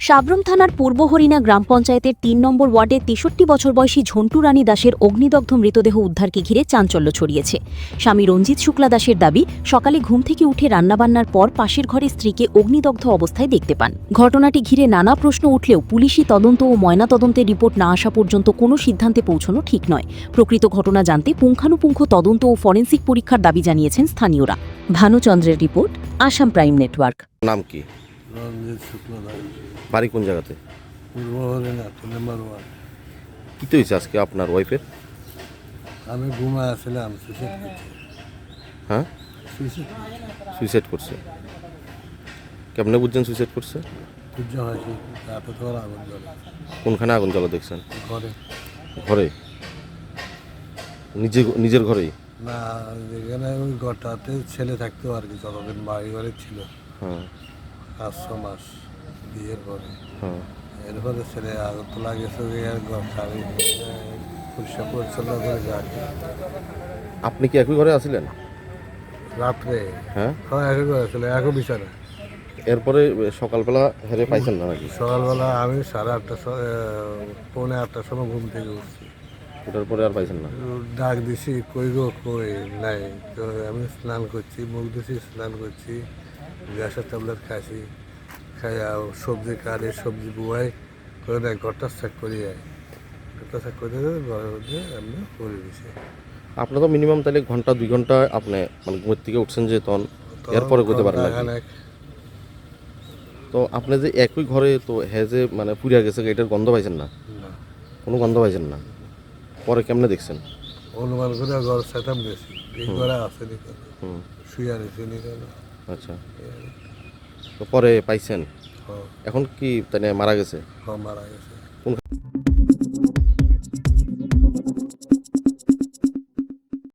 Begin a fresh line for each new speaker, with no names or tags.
সাব্রুম থানার পূর্ব হরিণা গ্রাম পঞ্চায়েতের ৩ নম্বর ওয়ার্ডে ৬৩ বছর বয়সী ঝন্টু রানী দাসের অগ্নিদগ্ধ মৃতদেহ উদ্ধারকে ঘিরে চাঞ্চল্য ছড়িয়েছে। স্বামী রঞ্জিত শুক্লা দাসের দাবি, সকালে ঘুম থেকে উঠে রান্নাবান্নার পর পাশের ঘরে স্ত্রীকে অগ্নিদগ্ধ অবস্থায় দেখতে পান। ঘটনাটি ঘিরে নানা প্রশ্ন উঠলেও পুলিশি তদন্ত ও ময়নাতদন্তের রিপোর্ট না আসা পর্যন্ত কোনো সিদ্ধান্তে পৌঁছানো ঠিক নয়। প্রকৃত ঘটনা জানতে পুঙ্খানুপুঙ্খ তদন্ত ও ফরেন্সিক পরীক্ষার দাবি জানিয়েছেন স্থানীয়রা। ভানুচন্দ্রের রিপোর্ট, আসাম প্রাইম নেটওয়ার্ক।
নাম কি?
রঞ্জিত শুক্লা দাস,
বাড়ি কোন জায়গাতে?
পূর্ব হরিণা 2 নম্বর ওয়ার্ড।
কি তো হয়েছে আজকে আপনার ওয়াইফের?
আমি ঘুমায় আসছিলাম, সুইসাইড করছি।
হ্যাঁ, সুইসাইড করছে। কেমনে বুঝছেন সুইসাইড করছে?
সূর্য হাসি রাতে তো আর আগুন জ্বলে
কোনখানে আগুন জ্বালা দেখছেন?
ঘরে।
ঘরে? নিজের ঘরেই?
না, যেখানে ওই ঘরটাতে ছেলে থাকতো আর কি, যতদিন বাড়ি ঘরে ছিল।
হ্যাঁ
5-6 মাস বিয়ের পরে।
হ্যাঁ।
এরপরে ছেলে আগুন তোলা গেছে, আর ঘরটা আমি পরিষ্কার পরিচ্ছন্ন করে রাখি।
আপনি কি একই ঘরে আছিলেন
রাত্রে
হ্যাঁ?
একই ঘরে ছিল, একই বিছানা।
এরপরে সকালবেলা হেরে পাইছেন না নাকি?
সকালবেলা আমি 8:30 পৌনে 8টার সময় ঘুম থেকে উঠছি।
ওটার পরে আর পাইছেন না?
ডাক দিছি, কই গো কই নাই। তো আমি স্নান করছি, মুখ ধুছি, স্নান করছি, গ্যাসের ট্যাবলেট খাইছি, খাই সবজি কাটে, সবজি বুয়াই করে দেয়, ঘরটা চেক করি যায়, ঘরটা চেক করে ঘরের মধ্যে আমি করে দিছি।
আপনি তো মিনিমাম তাহলে ঘন্টা 2 ঘন্টা আপনি মানে ঘুমের থেকে উঠছেন যে তখন এরপরে করতে পারেন না। তো আপনি যে একই ঘরে তো হ্যাঁ যে মানে পুড়িয়া গেছে, এটার গন্ধ পাইছেন না?
না,
কোনো গন্ধ পাইছেন না? পরে কেমনে দেখছেন?
অনুমান করে ঘর সেটাম গেছি, এই ঘরে আছে নি কেন,
হুম,
শুয়ে রয়েছে নি কেন।
আচ্ছা। তো পরে পাইছেন?
হ,
এখন কি তাই মারা গেছে?
মারা গেছে।
কোন